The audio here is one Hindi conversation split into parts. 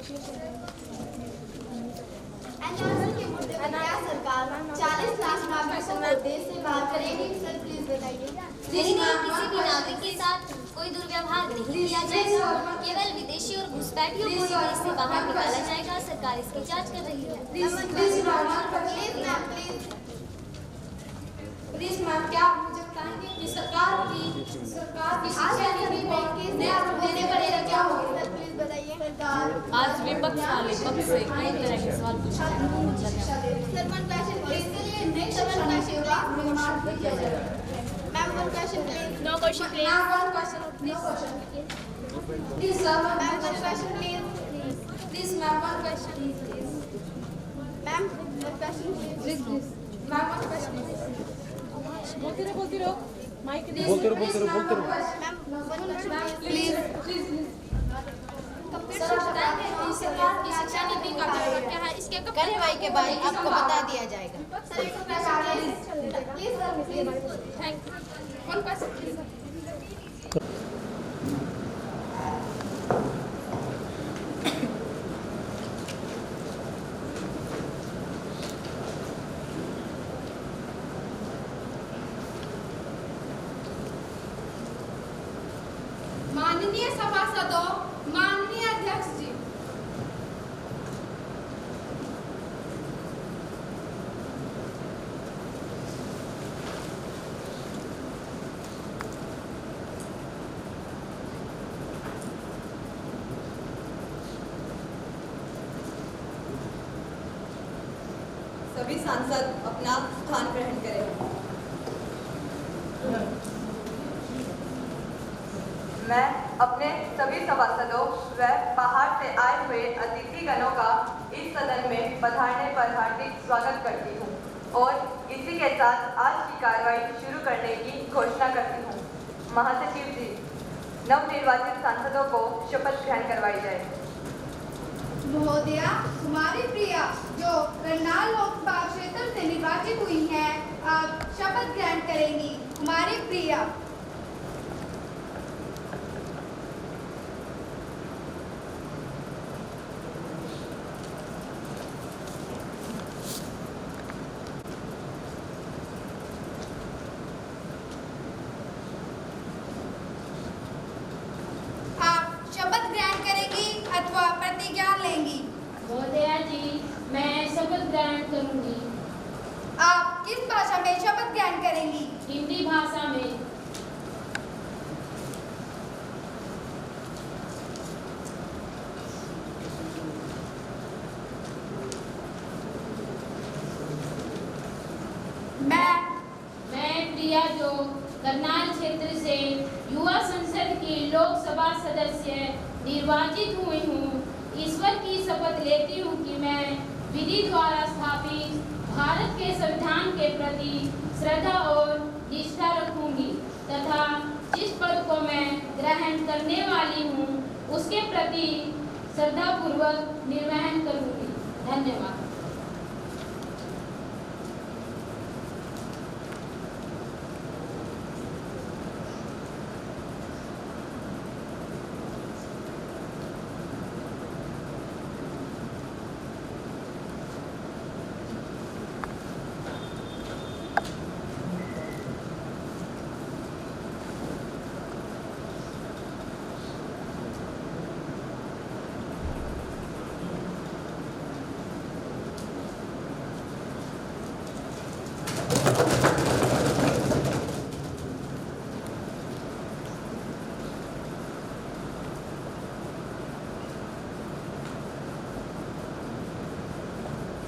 एनआरसी के मुद्दे पर क्या सरकार 40 लाख नागरिकों को देश से बाहर करेगी? सर प्लीज बताइए। किसी भी नागरिक के साथ कोई दुर्व्यवहार नहीं किया जाएगा। केवल विदेशी और घुसपैठियों को ही देश से बाहर निकाला जाएगा। सरकार इसकी जांच कर रही है। प्लीज मैम, क्या आप मुझे बताएंगे कि सरकार की शिक्षा नीति में नया रूप देने पर क्या होगा? सर प्लीज बताइए। आज विपक्ष वाले पक्ष से कई तरह के सवाल पूछे सर वन क्वेश्चन प्लीज। नई शिक्षा नीति का निर्माण किया जाएगा। Ma'am one question please. No question please. One question please sir. Ma'am one question please. Please ma'am one question ma'am one question please. Ma'am one question बोलते रहो माइक दे। Ma'am one question please. Sir बताएंगे कि सरकार की शिक्षा नीति का क्या है? इसके कार्यवाही के बाद आपको बता दिया जाएगा। सर एक question please sir please. Thank you. One question please. माननीय सभासदों, माननीय अध्यक्ष जी, सभी सांसद अपना स्थान ग्रहण करें। मैं अपने सभी सभासदों व बाहर से आए हुए अतिथिगणों का इस सदन में पधारने पर हार्दिक स्वागत करती हूँ और इसी के साथ आज की कार्रवाई शुरू करने की घोषणा करती हूँ। महासचिव जी, नवनिर्वाचित सांसदों को शपथ ग्रहण करवाई जाए। महोदया, कुमारी प्रिया जो करनाल लोकसभा क्षेत्र से निर्वाचित हुई हैं, आप शपथ ग्रहण करेंगी। कुमारी प्रिया। शपथ ग्रहण करेंगी अथवा प्रतिज्ञा लेंगी? महोदया जी, मैं शपथ ग्रहण करूंगी। आप किस भाषा में शपथ ग्रहण करेंगी? हिंदी भाषा में। मैं प्रिया जो करनाल क्षेत्र से युवा संसद की लोकसभा सदस्य निर्वाचित हुई हूँ, ईश्वर की शपथ लेती हूँ कि मैं विधि द्वारा स्थापित भारत के संविधान के प्रति श्रद्धा और निष्ठा रखूंगी तथा जिस पद को मैं ग्रहण करने वाली हूँ उसके प्रति श्रद्धापूर्वक निर्वहन करूंगी। धन्यवाद।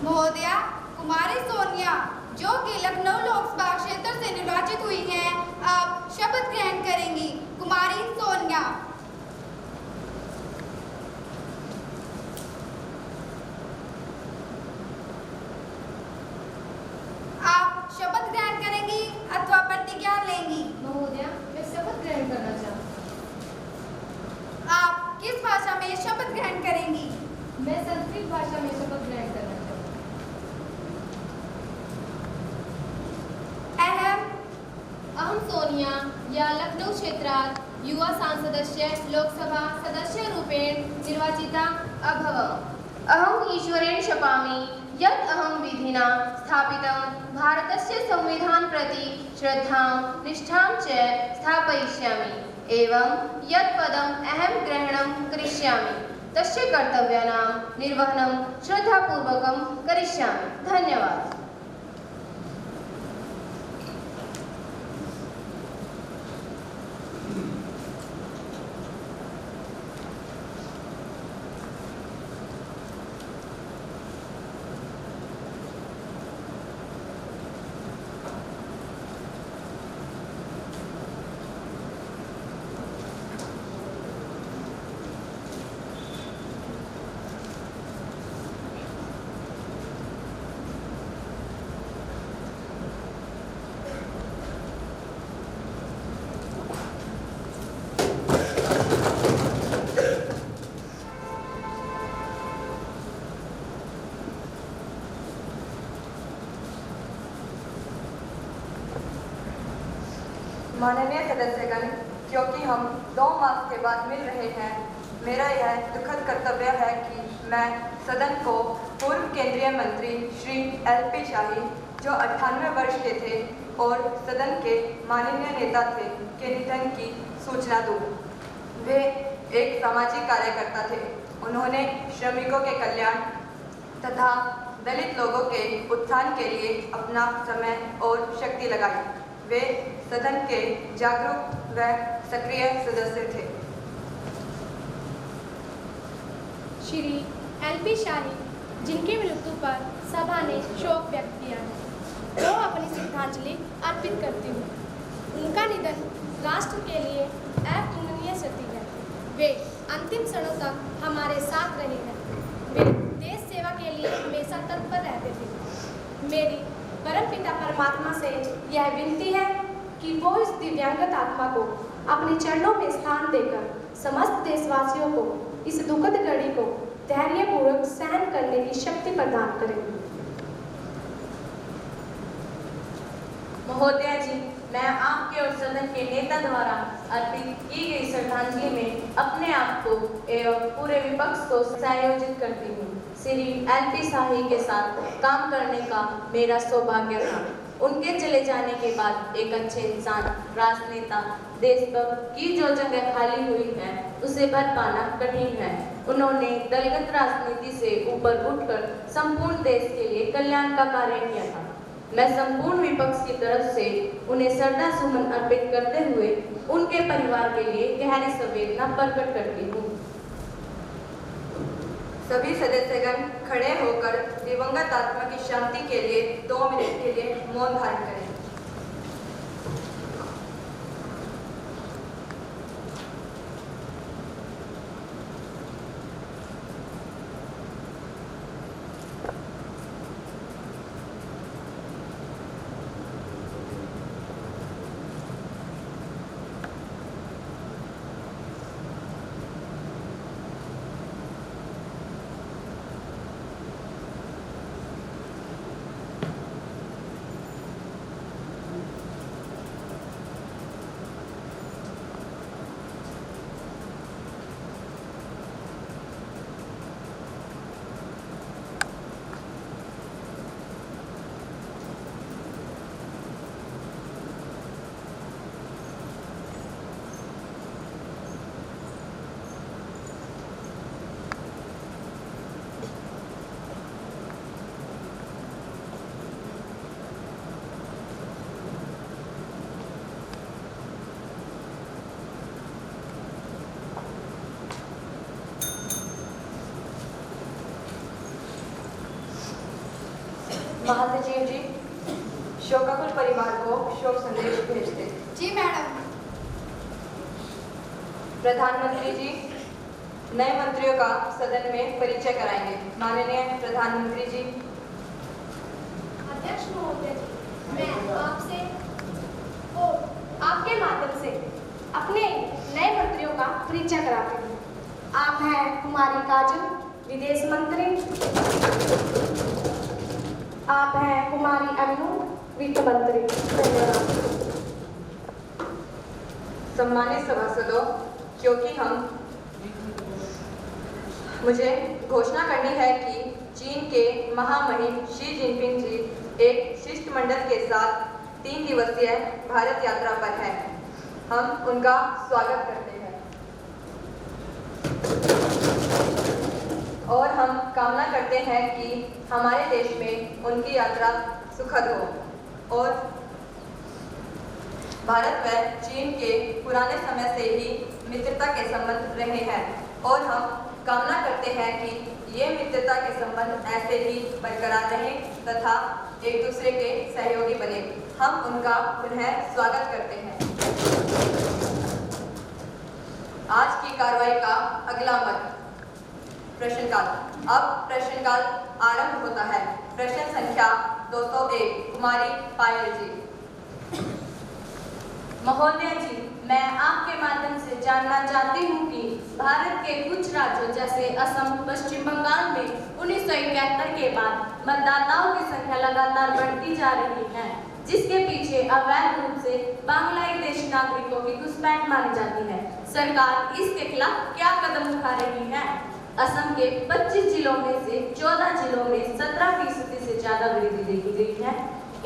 महोदया, कुमारी सोनिया जो कि लखनऊ लोकसभा क्षेत्र से निर्वाचित हुई हैं, आप शपथ ग्रहण करेंगी। कुमारी सोनिया। आप शपथ ग्रहण करेंगी अथवा प्रतिज्ञा लेंगी? महोदया, मैं शपथ ग्रहण करना चाहूँ। आप किस भाषा में शपथ ग्रहण करेंगी? मैं संस्कृत भाषा में शपथ ग्रहण करना चाहूँ। अहम सोनिया या लखनऊ क्षेत्रात युवा सांसदस्य लोकसभा सदस्य रूपेण निर्वाचिता अभवम्। अहम् ईश्वरेण शपामि यत् अहं विधिना स्थापितं भारतस्य संविधानं प्रति श्रद्धां निष्ठां च स्थापयिष्यामि एवं यत् पदम् अहं ग्रहणं करिष्यामि तस्य कर्तव्यानां निर्वहनं श्रद्धापूर्वकं करिष्यामि। धन्यवाद। माननीय सदस्यगण, क्योंकि हम 2 मास के बाद मिल रहे हैं, मेरा यह दुखद कर्तव्य है कि मैं सदन को पूर्व केंद्रीय मंत्री श्री LP शाही, जो 98 वर्ष के थे और सदन के माननीय नेता थे, के निधन की सूचना दूं। वे एक सामाजिक कार्यकर्ता थे। उन्होंने श्रमिकों के कल्याण तथा दलित लोगों के उत्थान के लिए अपना समय और शक्ति लगाई। वे सदन के जागरूक व सक्रिय सदस्य थे। श्री LP शाही, जिनकी मृत्यु पर सभा ने शोक व्यक्त किया है, वो अपनी श्रद्धांजलि अर्पित करती हूँ। उनका निधन राष्ट्र के लिए अपूरणीय क्षति है। वे अंतिम क्षणों तक हमारे साथ रहे हैं। वे देश सेवा के लिए हमेशा तत्पर रहते थे। मेरी परमपिता परमात्मा से यह विनती है कि वो इस दिव्यांगत आत्मा को अपने चरणों में स्थान देकर समस्त देशवासियों को इस दुखद घड़ी को धैर्यपूर्वक सहन करने की शक्ति प्रदान करें। महोदया जी, मैं आपके और सदन के नेता द्वारा अर्पित की गई श्रद्धांजलि में अपने आप को एवं पूरे विपक्ष को संयोजित करती हूँ। श्री LP शाही के साथ काम करने का मेरा सौभाग्य था। उनके चले जाने के बाद एक अच्छे इंसान, राजनेता, देशभक्त की जो जगह खाली हुई है उसे भर पाना कठिन है। उन्होंने दलगत राजनीति से ऊपर उठकर संपूर्ण देश के लिए कल्याण का कार्य किया था। मैं संपूर्ण विपक्ष की तरफ से उन्हें श्रद्धा सुमन अर्पित करते हुए उनके परिवार के लिए गहरी संवेदना प्रकट करती हूँ। सभी सदस्यगण खड़े होकर दिवंगत आत्मा की शांति के लिए 2 मिनट के लिए मौन धारण करें। महासचिव जी, शोकाकुल परिवार को शोक संदेश भेजते। जी मैडम। प्रधानमंत्री जी नए मंत्रियों का सदन में परिचय कराएंगे। माननीय प्रधानमंत्री जी। अध्यक्ष महोदय जी, मैं आपसे और आपके माध्यम से अपने नए मंत्रियों का परिचय कराती हूँ। आप हैं कुमारी काजल, विदेश मंत्री। आप हैं कुमारी अनु, वित्त मंत्री। धन्यवाद। सम्मानित सभासदों, क्योंकि हम मुझे घोषणा करनी है कि चीन के महामहिम शी जिनपिंग जी एक शिष्टमंडल के साथ 3 दिवसीय भारत यात्रा पर हैं। हम उनका स्वागत करते हैं और हम कामना करते हैं कि हमारे देश में उनकी यात्रा सुखद हो और भारत व चीन के पुराने समय से ही मित्रता के संबंध रहे हैं और हम कामना करते हैं कि ये मित्रता के संबंध ऐसे ही बरकरार रहें तथा एक दूसरे के सहयोगी बने। हम उनका पुनः स्वागत करते हैं। आज की कार्रवाई का अगला मत प्रश्नकाल। अब प्रश्नकाल आरंभ होता है। प्रश्न संख्या 201 कुमारी पायल जी। महोदय जी, मैं आपके माध्यम से जानना चाहती हूँ कि भारत के कुछ राज्यों जैसे असम, पश्चिम बंगाल में 1971 के बाद मतदाताओं की संख्या लगातार बढ़ती जा रही है, जिसके पीछे अवैध रूप से बांग्लादेशी नागरिकों की घुसपैठ मानी जाती है। सरकार इसके खिलाफ क्या कदम उठा रही है? असम के 25 जिलों में से 14 जिलों में 17% से ज्यादा वृद्धि देखी गई है।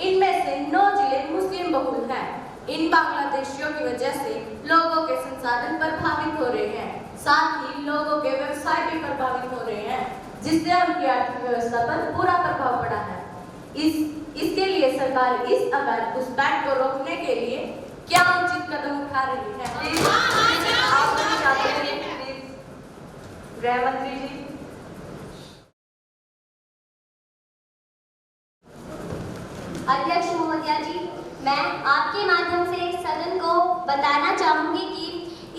इनमें से 9 जिले मुस्लिम बहुल हैं। इन बांग्लादेशियों की वजह से लोगों के संसाधन प्रभावित हो रहे हैं, साथ ही लोगों के व्यवसाय भी प्रभावित हो रहे हैं, जिससे उनकी आर्थिक व्यवस्था पर बुरा प्रभाव पड़ा है। इसके लिए सरकार इस अवैध घुसपैठ को रोकने के लिए क्या उचित कदम उठा रही है? गृह मंत्री जी। अध्यक्ष महोदया जी, मैं आपके माध्यम से सदन को बताना चाहूंगी कि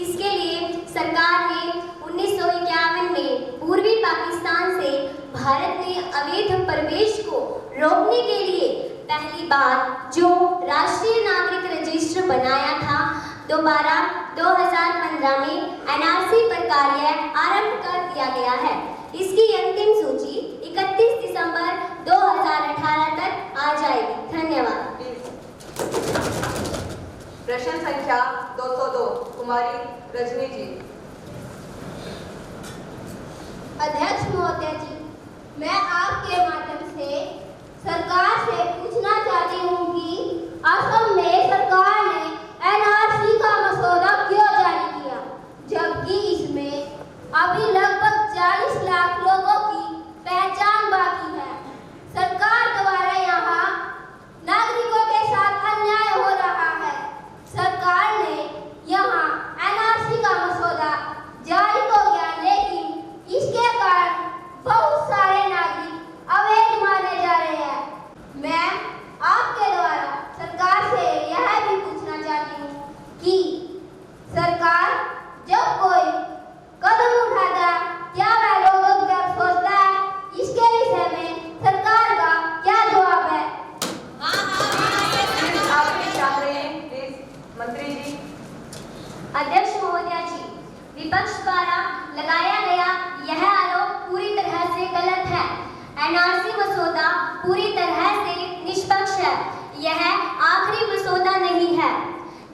इसके लिए सरकार ने 1951 में पूर्वी पाकिस्तान से भारत में अवैध प्रवेश को रोकने के लिए पहली बार जो राष्ट्रीय नागरिक रजिस्टर बनाया था, दोबारा 2015 में एनआरसी पर कार्य आरंभ कर दिया गया है। इसकी अंतिम सूची 31 दिसंबर 2018 तक आ जाएगी। धन्यवाद। प्रश्न संख्या 202 कुमारी रजनी जी। अध्यक्ष महोदय जी, मैं आपके माध्यम से सरकार से पूछना चाहती हूँ कि असम में सरकार ने एनआरसी का मसौदा क्यों जारी किया, जबकि इसमें अभी लगभग 40 लाख लोगों की पहचान बाकी है। सरकार द्वारा यहाँ नागरिकों के साथ अन्याय हो रहा है। सरकार ने यहाँ एनआरसी का मसौदा जारी तो किया, लेकिन इसके कारण बहुत सारे नागरिक अवैध माने जा रहे हैं। मैं आपके द्वारा सरकार से यह भी पूछना चाहती हूँ कि सरकार जब कोई कदम उठाता है, क्या वह लोगों की तरफ सोचता है? इसके विषय में सरकार का क्या जवाब है? मंत्री जी। अध्यक्ष महोदया जी, विपक्ष द्वारा लगाया गया यह आरोप पूरी तरह से गलत है। एनआरसी मसौदा पूरी तरह से निष्पक्ष है। यह आखिरी मसौदा नहीं है।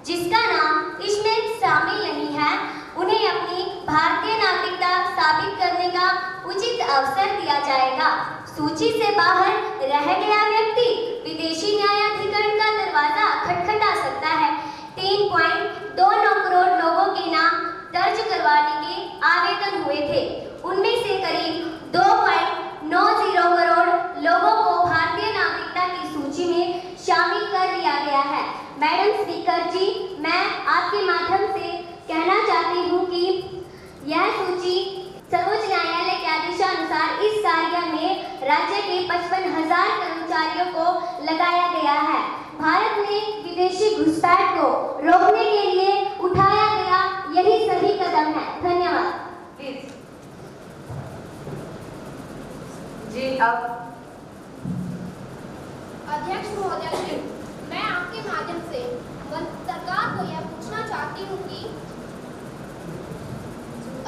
जिसका नाम इसमें शामिल नहीं है, उन्हें अपनी भारतीय नागरिकता साबित करने का उचित अवसर दिया जाएगा। सूची से बाहर रह गया व्यक्ति विदेशी न्यायाधिकरण का दरवाजा खटखटा सकता है। 3.29 करोड़ लोगों के नाम दर्ज करवाने के आवेदन हुए थे। उनमें से करीब 2.90 करोड़ लोगों को भारतीय नागरिकता की सूची में शामिल कर लिया गया है। मैडम स्पीकर जी, मैं आपके माध्यम से कहना चाहती हूँ कि यह सूची सर्वोच्च न्यायालय के आदेशानुसार इस कार्य में राज्य के 55,000 कर्मचारियों को लगाया गया है। भारत में विदेशी घुसपैठ को रोकने के लिए उठाया गया यही सही कदम है। धन्यवाद। जी अब अध्यक्ष महोदया जी, मैं आपके माध्यम से सरकार को यह पूछना चाहती हूँ कि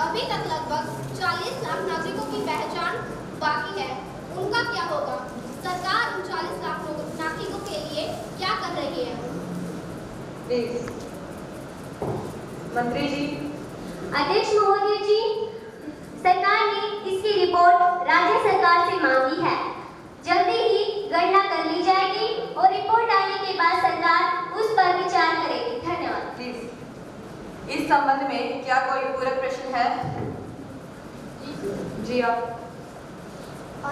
अभी तक लगभग 40 लाख नागरिकों की पहचान बाकी है, उनका क्या होगा? सरकार उन 40 लाख नागरिकों के लिए क्या कर रही है? प्लीज मंत्री जी। अध्यक्ष महोदय जी, सरकार ने संबंध में क्या कोई पूरक प्रश्न है? जी आप।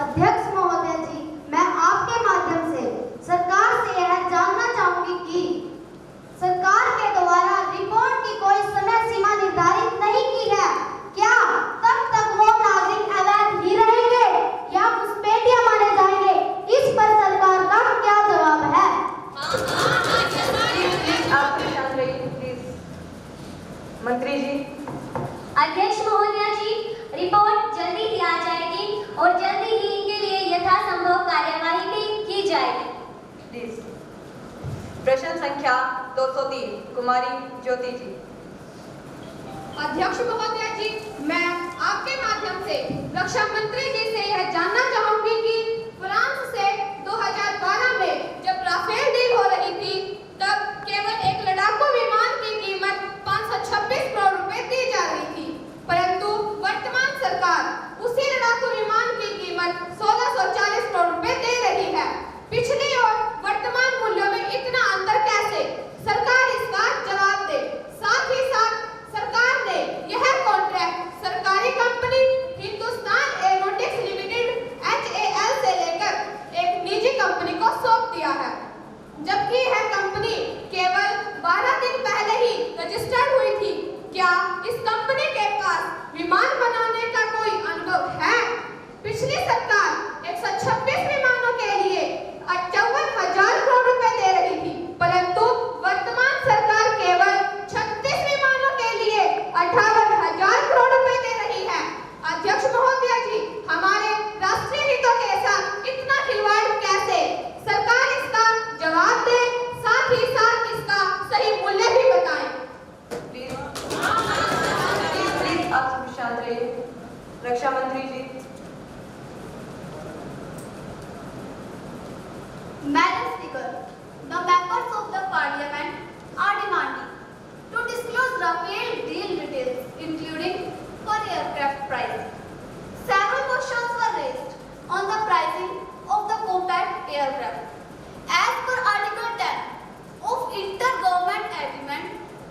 अध्यक्ष महोदय जी, मैं आपके माध्यम से सरकार से यह जानना चाहूंगी कि सरकार के द्वारा रिपोर्ट की कोई समय सीमा निर्धारित नहीं की है। क्या तब तक वो नागरिक अवैध ही रहेंगे या घुसपैठिया माने जाएंगे? इस पर सरकार का क्या जवाब है? आप शांत रहिए प्लीज। मंत्री जी। अध्यक्ष महोदया जी, रिपोर्ट जल्दी ही आ जाएगी और जल्दी ही इनके लिए यथासंभव कार्यवाही भी की जाएगी। प्लीज। प्रश्न संख्या 203 कुमारी ज्योति जी। अध्यक्ष महोदया जी, मैं आपके माध्यम से रक्षा मंत्री जी से यह जानना चाहूंगी कि फ्रांस से 2012 में जब राफेल डील हो रही थी तब केवल एक लड़ाकू विमान की कीमत 526 करोड़ रुपए दी जा रही थी, परंतु वर्तमान सरकार उसी लड़ाकू विमान की कीमत 1640 करोड़ रुपए दे रही है। पिछले और वर्तमान मूल्यों में इतना अंतर कैसे? सरकार इसका जवाब दे। साथ ही साथ सरकार ने यह कॉन्ट्रैक्ट सरकारी company Hindustan aeronautics limited HAL से लेकर एक निजी कंपनी को सौंप दिया है, जबकि यह कंपनी केवल 12 दिन पहले ही रजिस्टर्ड हुई थी। क्या इस कंपनी के पास विमान बनाने का कोई अनुभव है? पिछली सरकार 126 विमानों के लिए 58,000 करोड़ रुपए दे रही थी, परंतु वर्तमान सरकार केवल 36 विमानों के लिए 58,000 करोड़ रुपए दे रही है। अध्यक्ष महोदया जी, हमारे राष्ट्रीय हितों के साथ इतना खिलवाड़ कैसे? सरकार इसका जवाब दे, साथ ही साथ इसका सही मूल्य भी बताएं। प्लीज आप सब शांत रहिए। रक्षा मंत्री जी। Madam Speaker, the members of the Parliament are demanding to disclose Rafale deal details, including for aircraft price. Several questions were raised on the pricing of the combat aircraft. As per Article 10 of Inter-Government Agreement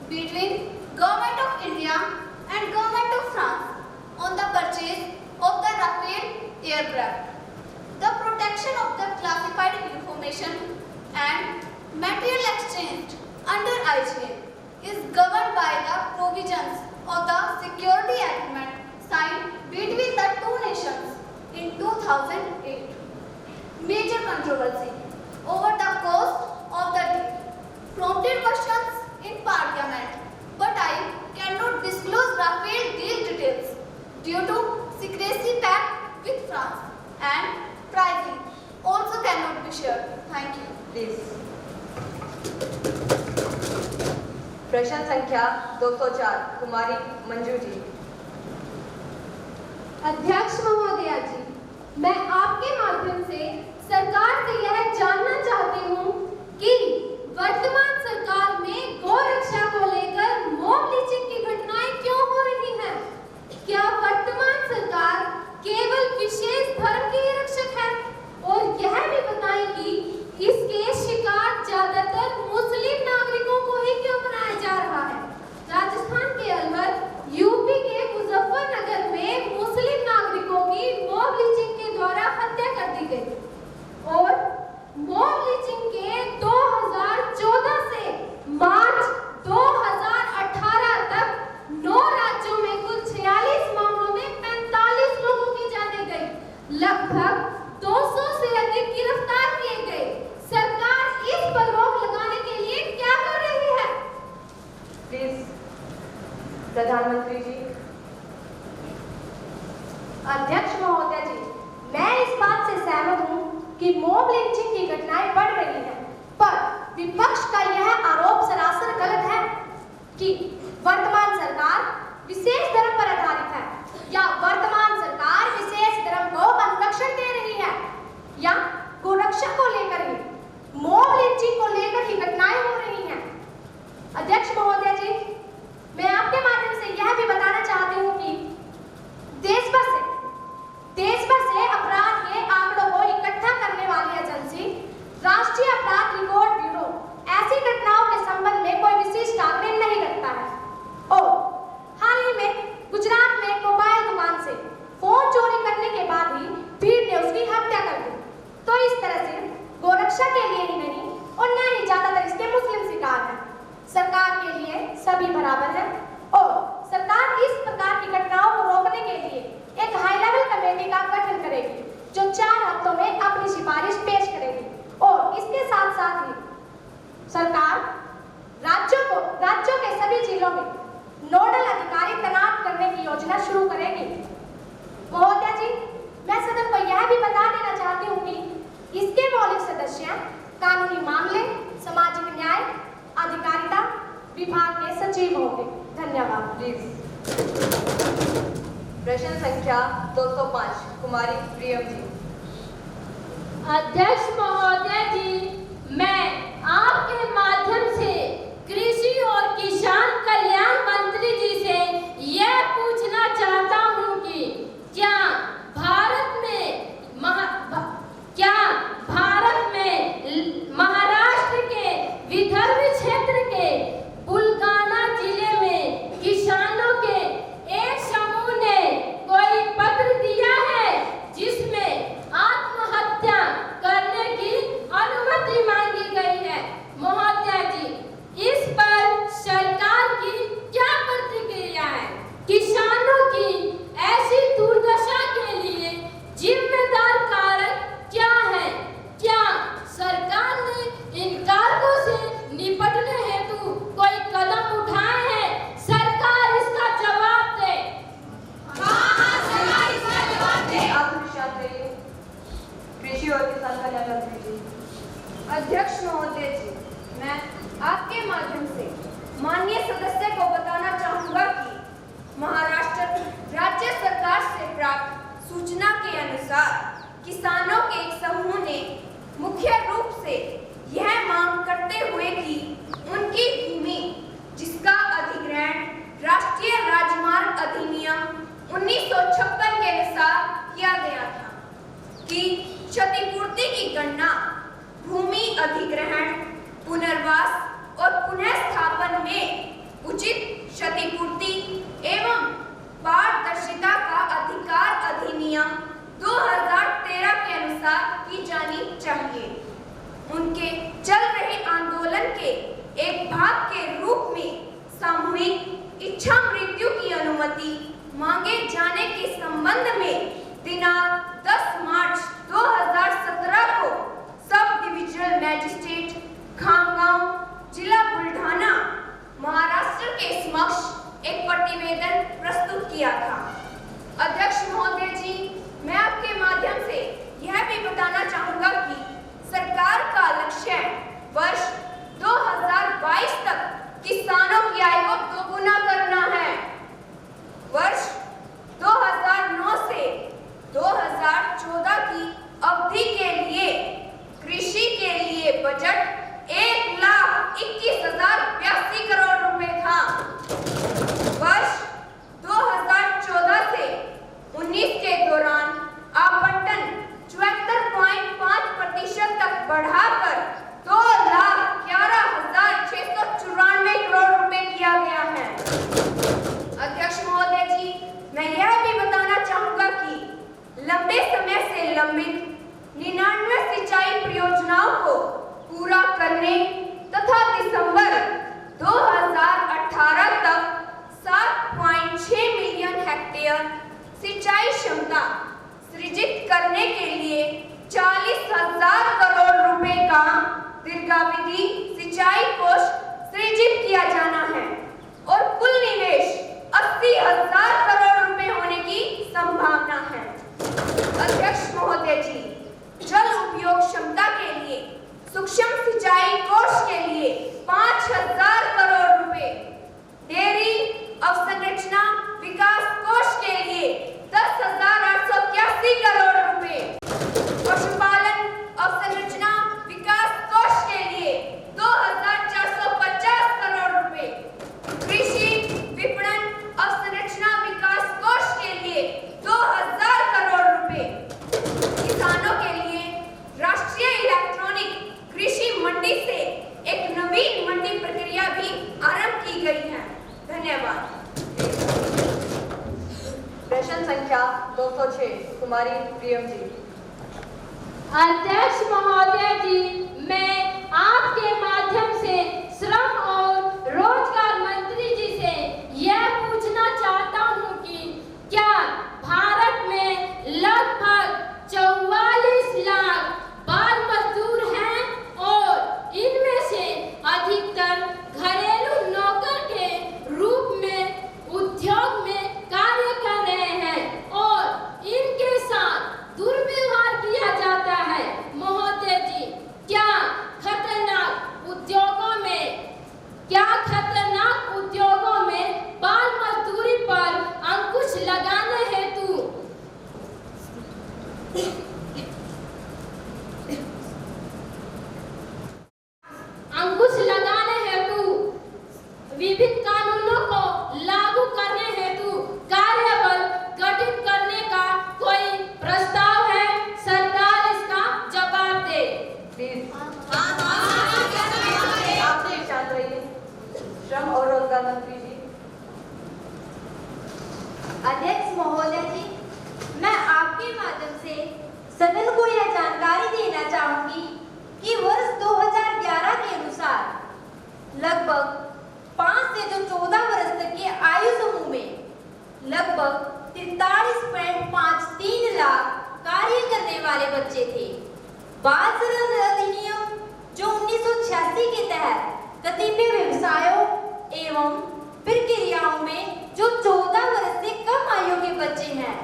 between Government of India and Government of France on the purchase of the Rafale aircraft, the protection of the classified information and material exchanged under IGA is governed by the provisions of the Security Agreement signed between the two nations in 2008. Major controversy over the cost of the deal prompted questions in Parliament, but I cannot disclose Rafale deal details due to secrecy pact with France, and pricing also cannot be shared. Thank you. Please. प्रश्न संख्या 204 कुमारी मंजू जी। अध्यक्ष महोदया जी, मैं आपके माध्यम से सरकार से यह जानना चाहती हूँ कि वर्तमान सरकार में गौ रक्षा को लेकर मॉब लिंचिंग की घटनाएं क्यों हो रही हैं? क्या वर्तमान सरकार केवल विशेष धर्म की रक्षक है? और यह भी बताएं कि इसके शिकार ज्यादातर मुस्लिम नागरिकों को ही क्यों बनाया जा रहा है? राजस्थान के अलवर, यूपी के मुजफ्फरनगर में मुस्लिम नागरिकों की मॉब लिंचिंग के द्वारा हत्या कर दी गई और मॉब लिंचिंग के 2014 से मार्च 2018 तक 9 राज्यों में कुल 46 मामलों में 45 लोगों की जानें गई। लगभग 200 से अधिक गिरफ्तार किए गए। सरकार इस पर रोक लगाने के लिए क्या कर रही है? प्लीज प्रधानमंत्री जी। अध्यक्ष महोदय जी, मैं इस बात से सहमत हूँ कि मॉब लिंचिंग की घटनाएं बढ़ रही हैं, पर विपक्ष का यह आरोप सरासर गलत है कि वर्तमान सरकार विशेष धर्म पर आधारित है या वर्तमान सरकार विशेष धर्म को अनुरक्षण दे रही है या गोरक्षा को लेकर ही, मॉब लिंचिंग को लेकर ही घटनाएं हो रही हैं। अध्यक्ष महोदय जी, मैं आपके माध्यम से यह भी बताना चाहती हूँ कि देश भर से अपराध के आंकड़ों को इकट्ठा करने वाली एजेंसी राष्ट्रीय अपराध रिकॉर्ड ब्यूरो ऐसी घटनाओं के संबंध में कोई विशिष्ट आंकड़े नहीं रखता है और सरकार राज्यों के सभी जिलों में नोडल अधिकारी तैनात करने की योजना शुरू करेगी। महोदया जी, मैं सदन को यह भी बता देना चाहती हूँ कि इसके मौलिक सदस्य कानूनी मामले, सामाजिक न्याय, अधिकारिता विभाग के सचिव होंगे। धन्यवाद। प्रश्न संख्या 205 कुमारी प्रियम जी। अध्यक्ष महोदय जी, मैं आपके माध्यम से कृषि और किसान कल्याण मंत्री जी से यह पूछना चाहता हूं कि क्या भारत में महाराष्ट्र के विदर्भ क्षेत्र के बुलगाना जिले में किसानों के एक समूह ने कोई पत्र दिया है जिसमें आत्महत्या करने की अनुमति मांगी गई है। महोदया जी, इस पर सरकार की क्या प्रतिक्रिया है? किसानों की ऐसी दुर्दशा के लिए जिम्मेदार कारक क्या है? क्या सरकार ने इन कारकों से निपटने हेतु कोई कदम उठाए हैं? सरकार इसका जवाब दे। कृषि और किसान कल्याण मंत्री जी। अध्यक्ष महोदय जी, मैं आपके माध्यम से माननीय सदस्य को बताना चाहूंगा कि महाराष्ट्र राज्य सरकार से प्राप्त सूचना के अनुसार किसानों के एक समूह ने मुख्य रूप से यह मांग करते हुए कि उनकी भूमि जिसका अधिग्रहण राष्ट्रीय राजमार्ग अधिनियम 1956 के अनुसार किया गया था कि क्षतिपूर्ति की गणना भूमि अधिग्रहण, पुनर्वास और पुनर्स्थापन में उचित क्षतिपूर्ति एवं पारदर्शिता का अधिकार अधिनियम 2013 के अनुसार की जानी चाहिए। उनके चल रहे आंदोलन के एक भाग के रूप में सामूहिक इच्छा मृत्यु की अनुमति मांगे जाने के संबंध में दिनांक 10 मार्च 2017 को सब डिविजनल मैजिस्ट्रेट खामगांव, जिला बुल्ढाना, महाराष्ट्र के समक्ष एक प्रतिवेदन प्रस्तुत किया था। अध्यक्ष महोदय जी, मैं आपके माध्यम से यह भी बताना चाहूंगा कि सरकार का लक्ष्य वर्ष 2022 तक किसानों की आय को दोगुना करना है। वर्ष 2009 से 2014 की अवधि के लिए कृषि के लिए बजट 1,21,082 करोड़ रुपए था। वर्ष 2014 से 19 के दौरान आवंटन 74.5% तक बढ़ाकर 2,11,694 करोड़ रुपए किया गया है। अध्यक्ष महोदय जी, मैं यह भी बताना चाहूंगा कि लंबे समय से लंबित 99 सिंचाई परियोजनाओं को पूरा करने तथा दिसंबर 2018 तक 7.6 मिलियन हेक्टेयर सिंचाई क्षमता सृजित करने के लिए 40,000 करोड़ रुपए का दीर्घावधि सिंचाई कोष सृजित किया जाना है और कुल निवेश 80,000 करोड़ रुपए होने की संभावना है। अध्यक्ष महोदय जी, जल उपयोग क्षमता के लिए सूक्ष्म सिंचाई कोष के लिए 5,000 करोड़ रुपए, डेयरी अवसंरचना विकास कोष के लिए 10,881 करोड़ रुपए, पशुपालन अवसंरचना विकास कोष के लिए 2,450 करोड़ रुपए, कृषि विपणन अवसंरचना विकास कोष के लिए 2,000 करोड़ रुपए, किसानों के लिए राष्ट्रीय इलेक्ट्रॉनिक कृषि मंडी से एक नवीन मंडी प्रक्रिया भी आरंभ की गई है। धन्यवाद। प्रश्न संख्या 206 कुमारी प्रियम जी। अध्यक्ष महोदय जी, मैं आपके माध्यम से श्रम और रोजगार मंत्री जी से यह पूछना चाहता हूं कि क्या भारत में लगभग 44 लाख बाल मजदूर हैं और इनमें से लगभग 43.53 लाख कार्य करने वाले बच्चे थे। बाल श्रम अधिनियम जो 1986 के तहत कतिपय व्यवसायों एवं प्रक्रियाओं में जो 14 वर्ष से कम आयु के बच्चे हैं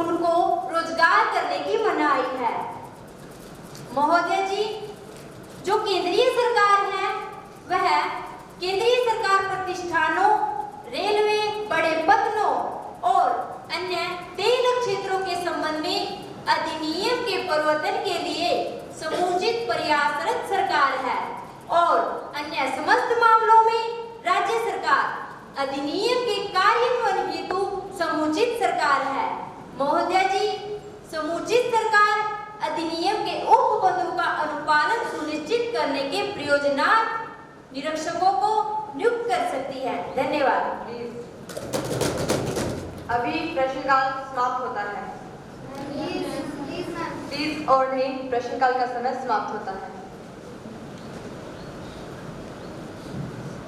उनको रोजगार करने की मनाही है। महोदय जी, जो केंद्रीय सरकार है वह केंद्रीय सरकार प्रतिष्ठानों, रेलवे, बड़े पत्तनों और अन्य तेल क्षेत्रों के संबंध में अधिनियम के प्रवर्तन के लिए समुचित प्रयासरत सरकार है और अन्य समस्त मामलों में राज्य सरकार अधिनियम के कार्यान्वयन हेतु समुचित सरकार है। महोदय जी, समुचित सरकार अधिनियम के उपबंधों का अनुपालन सुनिश्चित करने के प्रयोजनार्थ निरीक्षकों को नियुक्त कर सकती है। धन्यवाद। अभी प्रश्नकाल समाप्त होता है। प्लीज और नहीं, प्रश्नकाल का समय समाप्त होता है।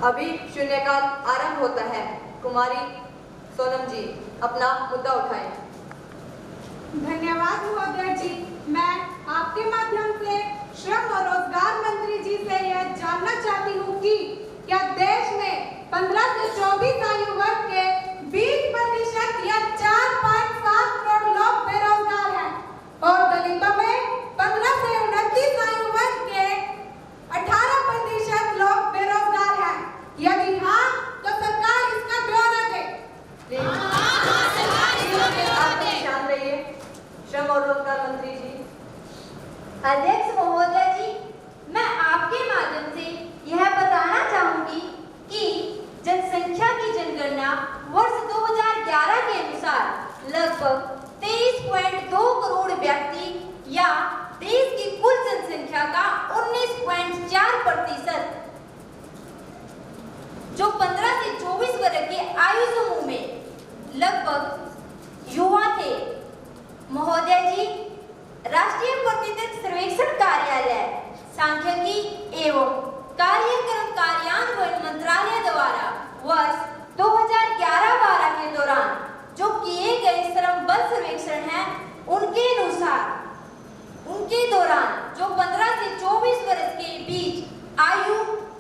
अभी शून्यकाल आरंभ होता है। कुमारी सोनम जी अपना मुद्दा उठाएं। धन्यवाद महोदय जी। मैं आपके माध्यम से श्रम और रोजगार मंत्री जी से यह जानना चाहती हूँ कि क्या देश में 15 से 24 आयु वर्ग के 20% या 4.7 करोड़ लोग बेरोजगार हैं और दलितों में 15 से 29 आयु वर्ग के 18% लोग बेरोजगार हैं? यदि हाँ, तो सरकार इसका ब्यौरा दे। शांत रहिए। श्रम और रोजगार मंत्री जी। अध्यक्ष महोदय जी, मैं आपके माध्यम से यह बताना चाहूंगी कि जनसंख्या की जनगणना वर्ष 2011 के अनुसार लगभग 23.2 करोड़ व्यक्ति या देश की कुल जनसंख्या का 19.4% जो 15 से 24 वर्ष के आयु समूह में लगभग युवा थे। महोदय जी, राष्ट्रीय प्रतिशत सर्वेक्षण कार्यालय सांख्यिकी एवं कार्यक्रम कार्यान्वयन मंत्रालय द्वारा वर्ष 2011-12 के दौरान जो किए गए श्रम बल सर्वेक्षण हैं उनके अनुसार उनके दौरान जो 15 से 24 वर्ष के बीच आयु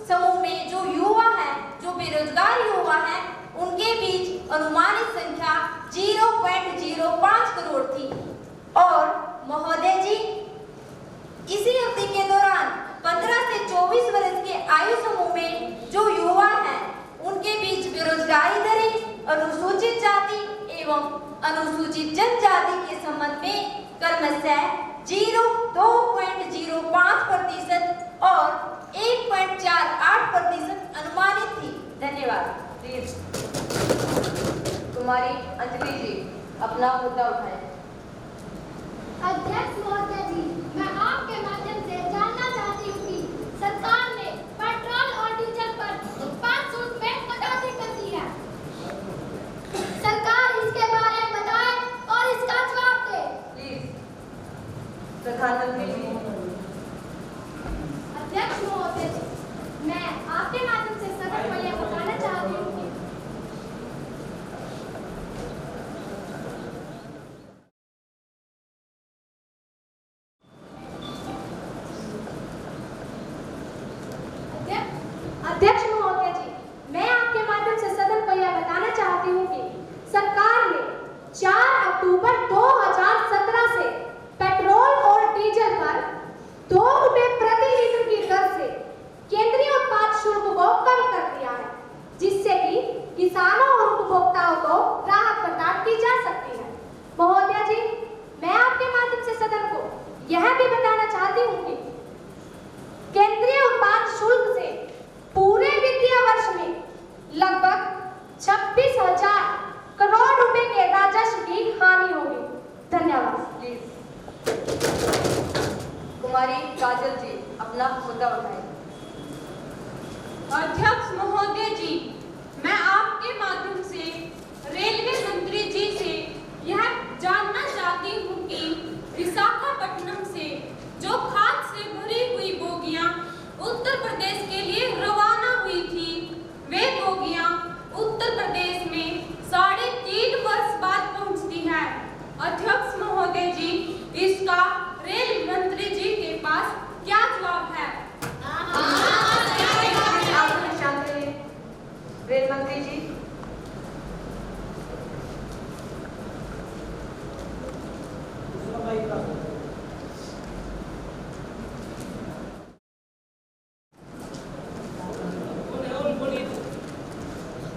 समूह में जो युवा हैं, जो बेरोजगार युवा हैं, उनके बीच अनुमानित संख्या 0.05 करोड़ थी। और महोदय जी, इसी अवधि के दौरान 15 से 24 वर्ष के आयु समूह में जो युवा हैं, उनके बीच बेरोजगारी दरें अनुसूचित जाति एवं अनुसूचित जनजाति के संबंध में क्रमशः 2.05% और 1.48% अनुमानित थी। धन्यवाद। कुमारी अंजलि जी अपना मुद्दा उठाएं। अध्यक्ष महोदय जी, मैं आपके माध्यम से जानना चाहती हूँ कि सरकार ने पेट्रोल और डीजल पर उत्पाद शुल्क में कटौती कर दी है। सरकार इसके बारे में बताए और इसका जवाब दे। प्लीज प्रधानमंत्री जी। अध्यक्ष महोदय जी, मैं आपके माध्यम से सदन को यह बताना चाहती हूँ कि अध्यक्ष महोदय जी, मैं आपके माध्यम से सदन को यह बताना चाहती हूँ कि सरकार ने 4 अक्टूबर 2017 से पेट्रोल और डीजल पर 2 रुपए प्रति लीटर की दर से केंद्रीय उत्पाद शुल्क को कम कर दिया है, जिससे कि किसानों और उपभोक्ताओं को राहत प्रदान की जा सकती है। महोदय जी, मैं आपके माध्यम से सदन को यह भी बताना चाहती हूँ कि केंद्रीय उत्पाद शुल्क से पूरे वित्तीय वर्ष में लगभग 26,000 करोड़ रुपए के राजस्व की हानि होगी। धन्यवाद। कुमारी काजल जी अपना मुद्दा उठाएं। अध्यक्ष महोदय जी, मैं आपके माध्यम से रेलवे मंत्री जी से यह जानना चाहती हूँ कि विशाखापट्टनम से जो खाद से भरी हुई बोगियां उत्तर प्रदेश के लिए रवाना हुई थी, वे बोगियां उत्तर प्रदेश में 3.5 वर्ष अध्यक्ष महोदय जी, इसका रेल मंत्री जी के पास क्या जवाब है? आप शांत रहिए। रेल मंत्री जी,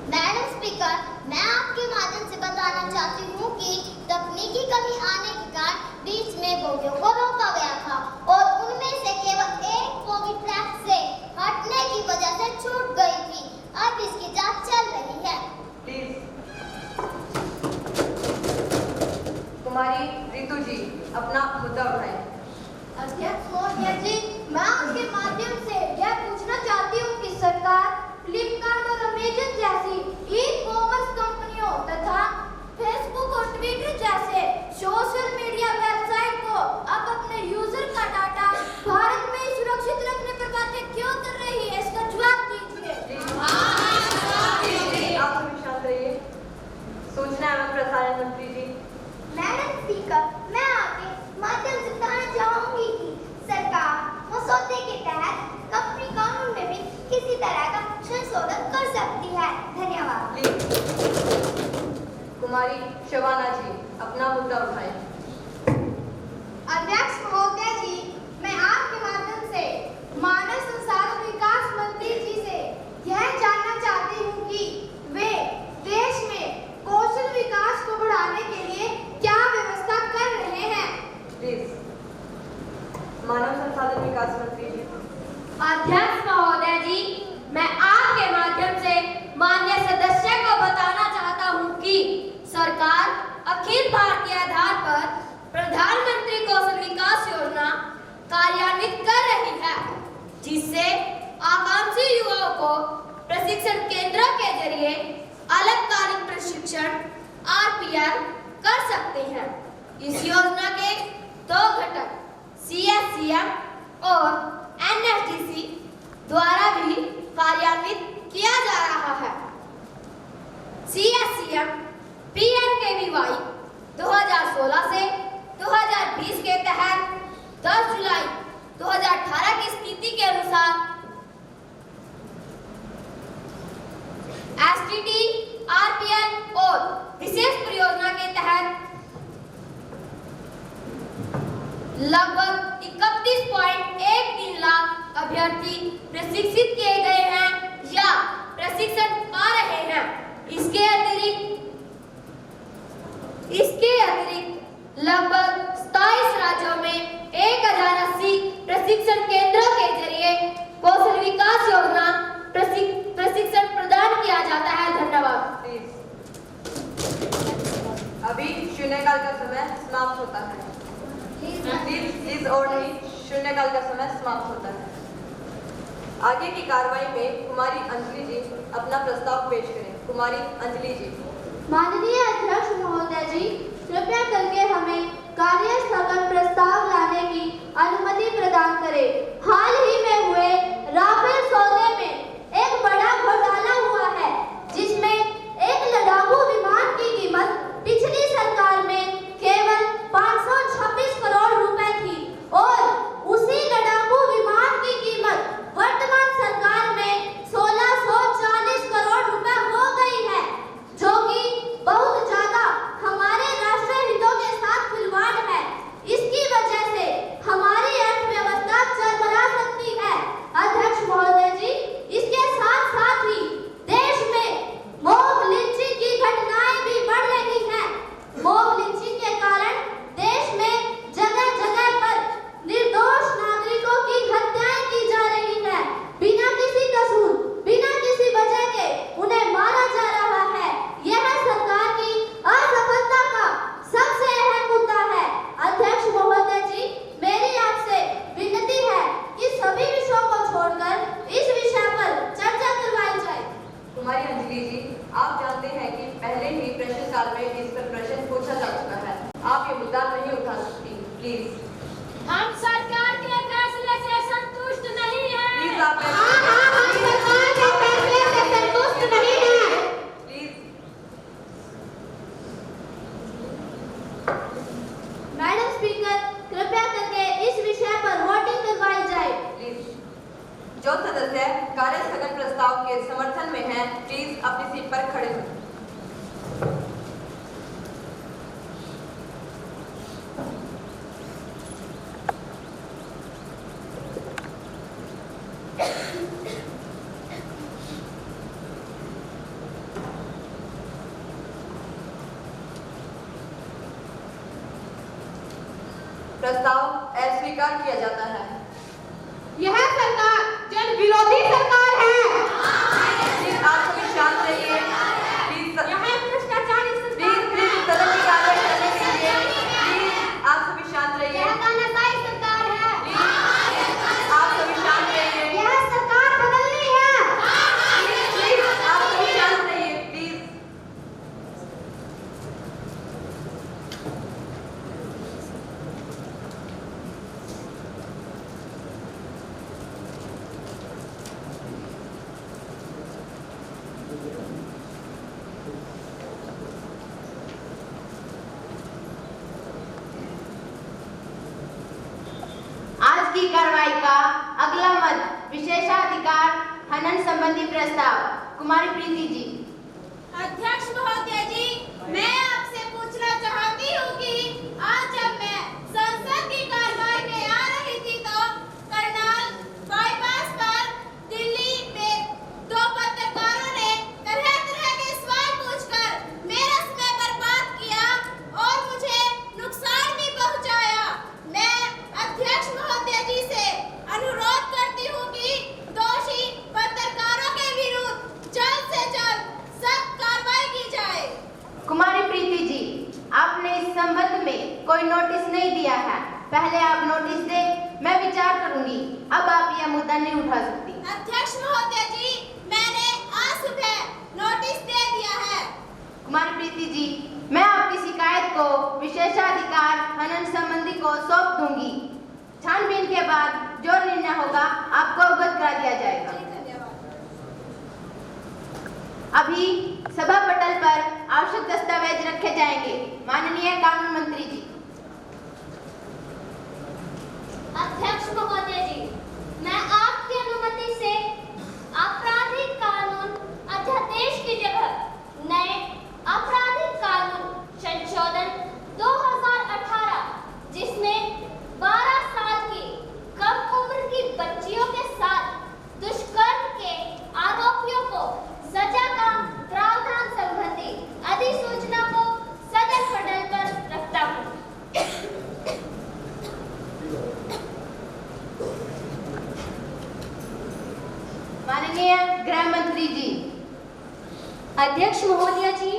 मैडम स्पीकर, मैं आपके माध्यम से बताना चाहती हूँ कि तकनीकी कमी आने के कारण बीच में बोगियों को रोका गया था और उनमें से केवल एक बोगी ट्रैक से हटने की वजह से छूट गई थी। अब इसकी जांच चल रही है। प्लीज। कुमारी रितु जी, अपना मुद्दा उठाएं। अध्यक्ष महोदय जी, मैं आपके माध्यम से यह पूछना चाहती हूँ कि सरकार फ्लिपकार्ट और अमेजन जैसी ई-कॉमर्स कंपनियों तथा फेसबुक और ट्विटर जैसे सोशल मीडिया वेबसाइट को अब अपने यूजर का डाटा भारत में ही सुरक्षित रखने पर बातें क्यों कर रही है? इसका जवाब दीजिए। आप सभी शांत रहिए। सूचना एवं प्रसारण मंत्री जी। मैडम स्पीकर, मैं आपके माध्यम से बताना चाहूंगी कि सरकार मसौदे के तहत कंपनी कानून में भी किसी तरह का संशोधन कर सकती है। धन्यवाद। कुमारी शबाना जी, अपना मुद्दा उठाएं। अध्यक्ष महोदय जी, मैं आपके माध्यम से मानव संसाधन विकास मंत्री जी से यह जानना चाहती हूँ कि वे देश में कौशल विकास को बढ़ाने के लिए क्या व्यवस्था कर रहे हैं? प्लीज। मानव संसाधन विकास मंत्री जी। अध्यक्ष महोदय जी, मैं आपके माध्यम से माननीय सदस्य को बताना चाहता हूं कि सरकार अखिल भारतीय आधार पर प्रधानमंत्री कौशल विकास योजना कार्यान्वित कर रही है, जिससे आकांक्षी युवाओं को प्रशिक्षण केंद्रों के जरिए अल्पकालिक प्रशिक्षण RPL कर सकते हैं। इस योजना के 2 घटक CSCM और NSDC द्वारा भी कार्यान्वित किया जा रहा है। CSCM PMKVY 2016 से 2020 के तहत 10 जुलाई 2018 की स्थिति के अनुसार STT, RPL और विशेष परियोजना के तहत लगभग 31.13 लाख अभ्यर्थी प्रशिक्षित किए गए हैं या प्रशिक्षण पा रहे हैं। इसके अतिरिक्त लगभग 27 राज्यों में 1080 प्रशिक्षण केंद्रों के जरिए कौशल विकास योजना प्रशिक्षण प्रदान किया जाता है। धन्यवाद। अभी शून्यकाल का समय समाप्त होता है। प्लीज और नहीं, शून्यकाल का समय समाप्त होता है। आगे की कार्रवाई में कुमारी अंजलि जी अपना प्रस्ताव पेश करें। कुमारी अंजलि जी। माननीय अध्यक्ष महोदय जी, कृपया करके हमें कार्य स्थगन प्रस्ताव लाने की अनुमति प्रदान करें। हाल ही में हुए राफेल सौदे में एक बड़ा घोटाला हुआ है, जिसमें एक लड़ाकू विमान की कीमत पिछली सरकार में केवल 526 करोड़ रुपए थी और उसी लड़ाकू विमान की कीमत वर्तमान सरकार में 1640 करोड़ रुपए हो गई है, जो कि बहुत ज्यादा हमारे राष्ट्रीय हितों के साथ खिलवाड़ है। कृपया करके इस विषय पर वोटिंग करवाई जाए। प्लीज जो सदस्य कार्य स्थगन प्रस्ताव के समर्थन में हैं, प्लीज अपनी सीट पर खड़े हों। प्रस्ताव अस्वीकार किया जाता है। यह सरकार जन विरोधी सरकार है। प्लीज आप सभी शांत रहिए। प्लीज यह भ्रष्टाचारी सरकार प्लीज सदन की कार्रवाई करने के लिए प्लीज आप सभी शांत रहिए। यह तानाशाही सरकार है। प्लीज आप सभी शांत रहिए। यह सरकार बदलनी है। प्लीज आप सभी शांत रहिए। प्लीज आज की कार्रवाई का अगला मत विशेषाधिकार हनन संबंधी प्रस्ताव कुमारी प्रीति जी। अध्यक्ष महोदय जी, मैं आपसे पूछना चाहती हूँ कि आज जब मैं संसद की कार्रवाई में आ रही थी तो करनाल बाईपास पर दिल्ली में दो पत्रकारों ने तरह तरह के सवाल पूछकर मेरा समय बर्बाद किया और मुझे नुकसान भी पहुंचाया। मैं अध्यक्ष महोदय जी से अनुरोध करती हूँ कि दोषी पत्रकारों के विरुद्ध जल्द से जल्द सख्त कार्रवाई की जाए। कुमारी प्रीति जी, आपने इस संबंध में कोई नोटिस नहीं दिया है। पहले आप नोटिस दें, मैं विचार करूंगी। अब आप यह मुद्दा नहीं उठा सकती। अध्यक्ष महोदय जी, मैंने आज सुबह नोटिस दे दिया है। कुमारी प्रीति जी, मैं आपकी शिकायत को विशेषाधिकार हनन संबंधी को सौंप दूंगी। छानबीन के बाद जो निर्णय होगा आपको अवगत करा दिया जाएगा। अभी सभा पटल पर आवश्यक दस्तावेज रखे जाएंगे। माननीय कानून मंत्री जी। अध्यक्ष महोदय जी, मैं आपकी अनुमति से आपराधिक कानून अध्यादेश की जगह नए आपराधिक कानून संशोधन 2018 जिसमें 12 साल की कम उम्र की बच्चियों के साथ दुष्कर्म के आरोपियों को सजा का प्रावधान संबंधी अधिसूचना को सदन पटल पर रखता हूँ। माननीय गृह मंत्री जी। अध्यक्ष महोदय जी,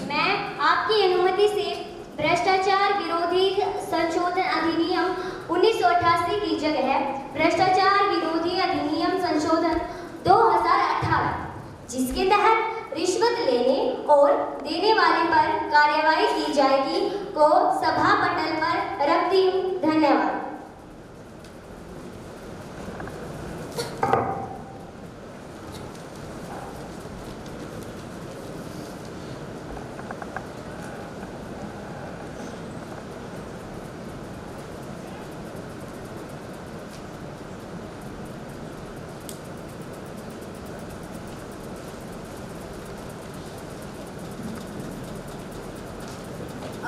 मैं आपकी अनुमति से भ्रष्टाचार विरोधी संशोधन अधिनियम 1988 की जगह भ्रष्टाचार विरोधी अधिनियम संशोधन 2018 जिसके तहत रिश्वत लेने और देने वाले पर कार्यवाही की जाएगी को सभा पटल पर रखती हूँ। धन्यवाद।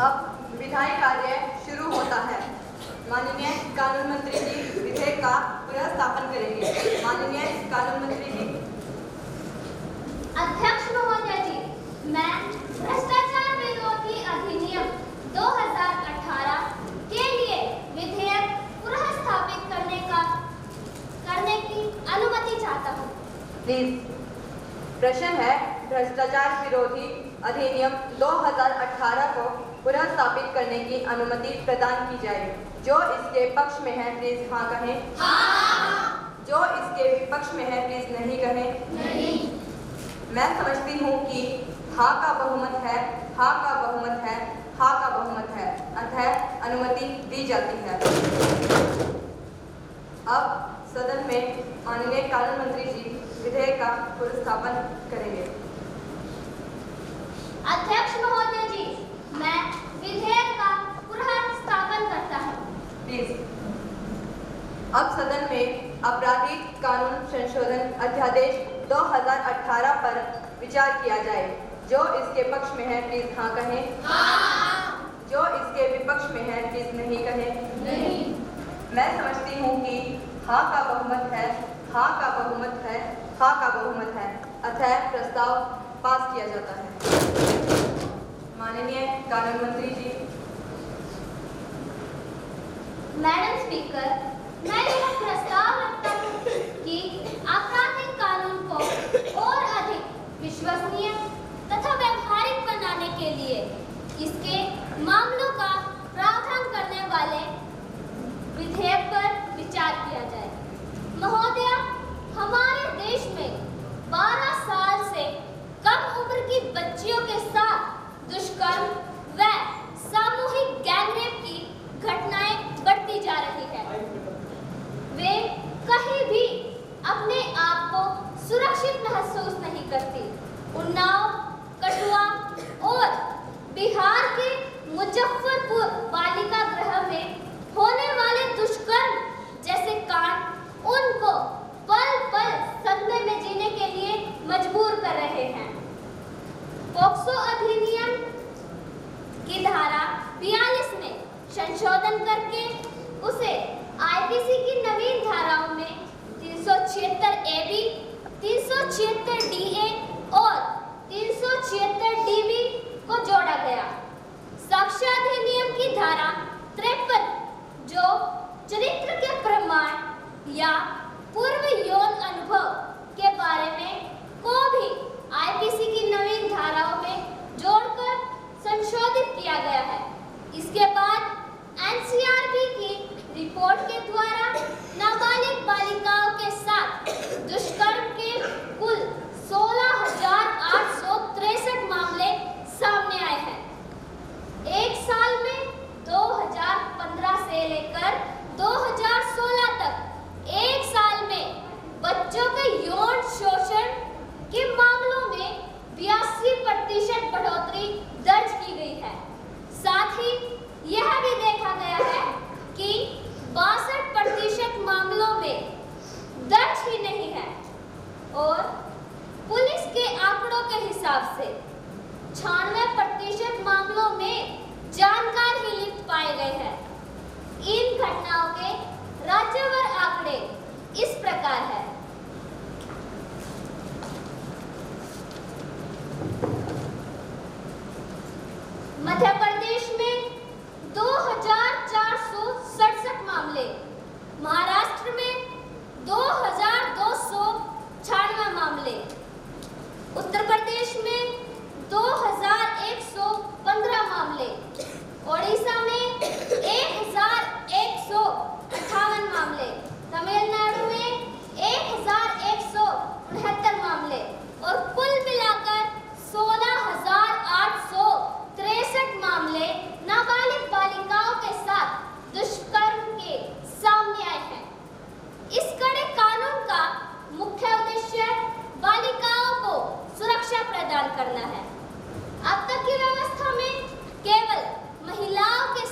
अब विधायी कार्य शुरू होता है। माननीय कानून मंत्री जी विधेयक का पुनर्स्थापन करेंगे। माननीय कानून मंत्री जी। अध्यक्ष महोदय जी, मैं भ्रष्टाचार विरोधी अधिनियम 2018 के लिए विधेयक पुनर्स्थापित करने की अनुमति चाहता हूँ। प्लीज। प्रश्न है, भ्रष्टाचार विरोधी अधिनियम 2018 को पुनर्स्थापित करने की अनुमति प्रदान की जाए। जो इसके पक्ष में है प्लीज हाँ कहें। हाँ। जो इसके विपक्ष में है प्लीज नहीं कहें। नहीं। मैं समझती हूँ कि हाँ का बहुमत है, हाँ का बहुमत है, हाँ का बहुमत है, अतः अनुमति दी जाती है। अब सदन में माननीय कानून मंत्री जी विधेयक का पुनर्स्थापन करेंगे। अध्यक्ष महोदय जी, मैं विधेयक का पुनर्स्थापन करता हूँ। प्लीज। अब सदन में आपराधिक कानून संशोधन अध्यादेश 2018 पर विचार किया जाए। जो इसके पक्ष में है प्लीज हाँ कहें। हाँ। जो इसके विपक्ष में है प्लीज नहीं कहें। नहीं। मैं समझती हूँ कि हाँ का बहुमत है, हाँ का बहुमत है, हाँ का बहुमत है। अतः प्रस्ताव पास किया जाता है। माननीय कानून मंत्री जी। मैडम स्पीकर, मैं यह प्रस्ताव रखता हूँ कि आपराधिक कानून को और अधिक विश्वसनीय तथा व्यवहारिक बनाने के लिए इसके मामलों का प्रावधान करने वाले विधेयक पर विचार किया जाए। महोदय, हमारे देश में 12 साल से कम उम्र की बच्चियों के साथ दुष्कर्म व सामूहिक गैंगरेप की घटनाएं बढ़ती जा रही है। वे कहीं भी अपने आप को सुरक्षित महसूस नहीं करती। उन्नाव, कठुआ और बिहार के मुजफ्फरपुर बालिका गृह में होने वाले दुष्कर्म जैसे कांड उनको पल पल सदमे में जीने के लिए मजबूर कर रहे हैं। पोक्सो अधिनियम की धारा 42 में संशोधन करके उसे आईपीसी की नवीन धाराओं में 376 AB, 376 DA और 376 DB को जोड़ा गया। साक्ष्य अधिनियम की धारा 53 जो चरित्र के प्रमाण या पूर्व यौन अनुभव के बारे में को भी आईपीसी की नवीन धाराओं में जोड़कर संशोधित किया गया है। इसके बाद एनसीआरबी की रिपोर्ट के द्वारा नाबालिग बालिकाओं के साथ दुष्कर्म के कुल 16,863 मामले सामने आए हैं। एक साल में 2015 से लेकर 2016 तक एक साल में बच्चों के यौन शोषण के मामलों में 82% बढ़ोतरी दर्ज की गई है। साथ ही यह भी देखा गया है कि 62% मामलों में दर्ज ही नहीं है और पुलिस के आंकड़ों के हिसाब से 96% मामलों में जानकार ही लिप्त पाए गए हैं। इन घटनाओं के राज्यवार आंकड़े इस प्रकार है। मध्य प्रदेश में 2467 मामले, महाराष्ट्र में 2296 मामले, उत्तर प्रदेश में 2115 मामले, ओडिशा में 1158 मामले, तमिलनाडु में 1169 मामले और कुल मिलाकर 16,863 मामले नाबालिग बालिकाओं के साथ दुष्कर्म के सामने आए हैं। इस कड़े कानून का मुख्य उद्देश्य बालिकाओं को सुरक्षा प्रदान करना है। अब तक की व्यवस्था में केवल महिलाओं के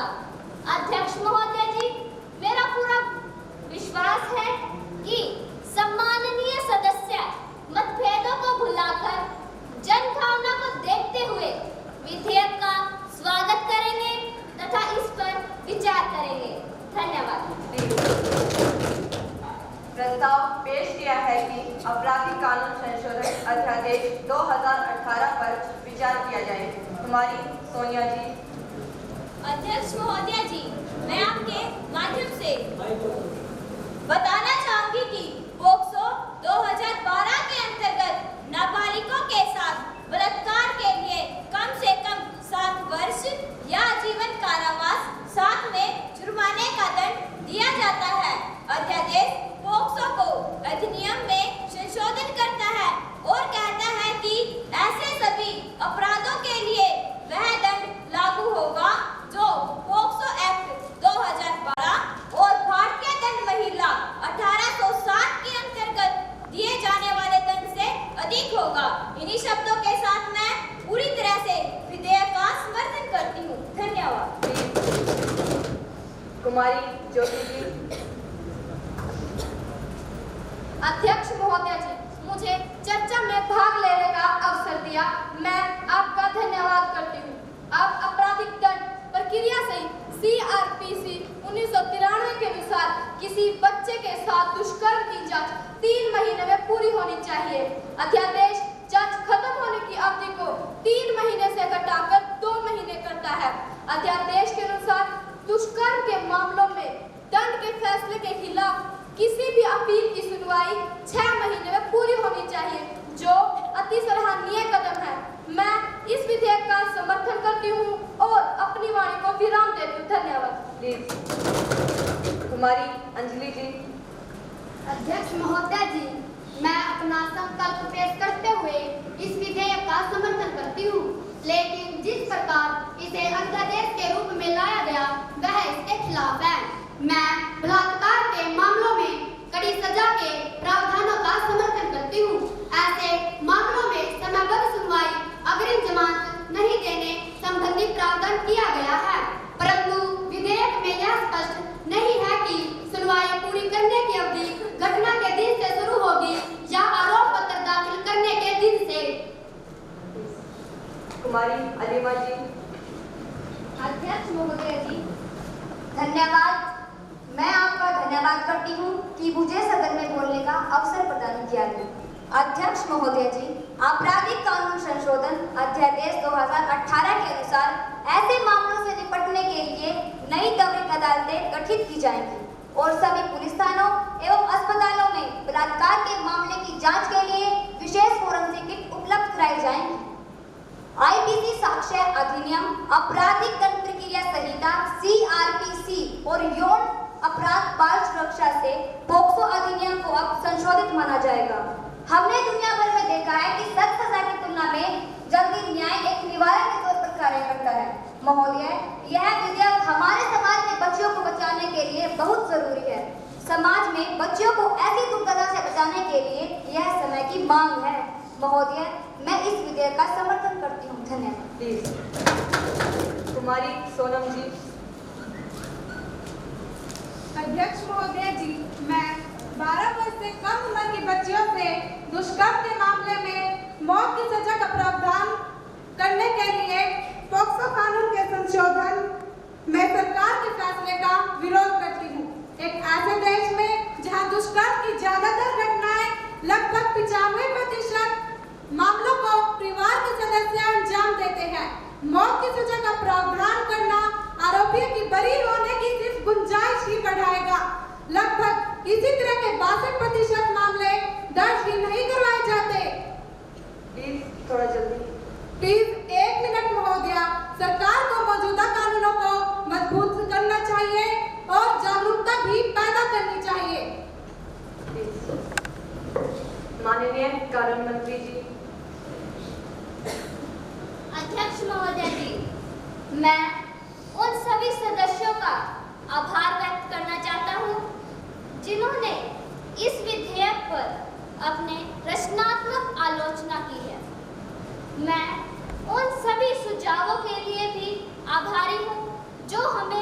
होगा। अध्यक्ष महोदय जी, मेरा पूरा विश्वास है कि सम्माननीय सदस्य मतभेदों को भुलाकर जनभावना को देखते हुए विधेयक का स्वागत करेंगे तथा इस पर विचार करेंगे। धन्यवाद। प्रस्ताव पेश किया है कि आपराधिक कानून संशोधन अध्यादेश 2018 पर विचार किया जाए। हमारी सोनिया जी। अध्यक्ष महोदय जी, मैं आपके माध्यम से बताना चाहूंगी कि पोक्सो 2012 के अंतर्गत नाबालिगों के साथ बलात्कार के लिए कम से कम 7 वर्ष या आजीवन कारावास, साथ में जुर्माने का दंड दिया जाता है। अध्यादेश पोक्सो को अधिनियम में संशोधन करता है और कहता है कि ऐसे सभी अपराधों के लिए वह दंड लागू होगा जो पोक्सो एक्ट 2012 और भारतीय दंड महिला 1860 के अंतर्गत दिए जाने वाले दंड से अधिक होगा। इन्हीं शब्दों के साथ मैं पूरी तरह से विधेयक का समर्थन करती हूँ। धन्यवाद। कुमारी ज्योति जी। अध्यक्ष महोदय जी, मुझे चर्चा में भाग लेने का अवसर दिया, मैं आपका धन्यवाद करती हूँ। आप आपराधिक दंड प्रक्रिया संहिता CRPC 1993 के अनुसार किसी बच्चे के साथ दुष्कर्म की जांच 3 महीने में पूरी होनी चाहिए। अध्यादेश जांच खत्म होने की अवधि को 3 महीने से घटाकर 2 महीने करता है। अध्यादेश के अनुसार दुष्कर्म के मामलों में दंड के फैसले के खिलाफ किसी भी अपील की सुनवाई 6 महीने में पूरी होनी चाहिए, जो अति सराहनीय कदम है। मैं इस विधेयक का समर्थन करती हूँ और अपनी वाणी को विराम देती हूँ। धन्यवाद। कुमारी अंजलि जी। अध्यक्ष महोदय जी, मैं अपना संकल्प पेश करते हुए इस विधेयक का समर्थन करती हूँ, लेकिन जिस प्रकार इसे अध्यादेश के रूप में लाया गया वह इसके खिलाफ है। मैं बलात्कार के मामलों में कड़ी सजा के प्रावधानों का समर्थन करती हूँ। ऐसे मामलों में समयबद्ध सुनवाई, अग्रिम जमानत नहीं देने संबंधी प्रावधान किया गया है, परंतु विधेयक में यह स्पष्ट नहीं है कि सुनवाई पूरी करने की अवधि घटना के दिन से शुरू होगी या आरोप पत्र दाखिल करने के दिन से। कुमारी अलीमा जी। अध्यक्ष महोदय जी, धन्यवाद। मैं आपका धन्यवाद करती हूँ कि मुझे सदन में बोलने का अवसर प्रदान किया गया। अध्यक्ष महोदय जी, आपराधिक कानून संशोधन अध्यादेश 2018 के अनुसार ऐसे मामलों से निपटने के लिए नई त्वरित अदालतें गठित की जाएंगी और सभी पुलिस थानों एवं अस्पतालों में बलात्कार के मामले की जांच के लिए विशेष फोरेंसिक किट उपलब्ध कराई जाएंगी। IPC साक्ष्य अधिनियम, आपराधिक दंड प्रक्रिया संहिता CRPC और यौन अपराध बाल सुरक्षा से पोक्सो अधिनियम को अब संशोधित माना जाएगा। हमने दुनिया भर में देखा है कि सख्त सजा की तुलना में जल्दी न्याय एक निवारण के तौर पर कार्य करता है। महोदय, यह विधेयक हमारे समाज में बच्चियों को बचाने के लिए बहुत जरूरी है। समाज में बच्चियों को ऐसी दुर्दशा से बचाने के लिए यह समय की मांग है। महोदय, मैं इस विधेयक का समर्थन करती हूँ। धन्यवाद। कुमारी सोनम जी। अध्यक्ष महोदय जी, मैं 12 वर्ष से कम उम्र की बच्चियों से दुष्कर्म के मामले में मौत की सजा का प्रावधान करने के लिए पोक्सो कानून के संशोधन में सरकार के फैसले का विरोध करती हूँ। एक ऐसे देश में जहाँ दुष्कर्म की ज्यादातर घटनाएं लगभग 95% मामलों को परिवार के सदस्य अंजाम देते हैं, मौत की सजा का प्रावधान करना आरोपियों की बरी होने की सिर्फ गुंजाइश ही बढ़ाएगा। लगभग इसी तरह के 62% मामले दर्ज ही नहीं करवाए जाते। प्लीज थोड़ा जल्दी। प्लीज 1 मिनट महोदया। सरकार को मौजूदा कानूनों को मजबूत करना चाहिए और जागरूकता भी पैदा करनी चाहिए। माननीय कानून मंत्री जी। अध्यक्ष महोदय जी, मैं उन सभी सदस्यों का आभार व्यक्त करना चाहता हूँ जिन्होंने इस विधेयक पर अपने रचनात्मक आलोचना की है। मैं उन सभी सुझावों के लिए भी आभारी हूँ जो हमें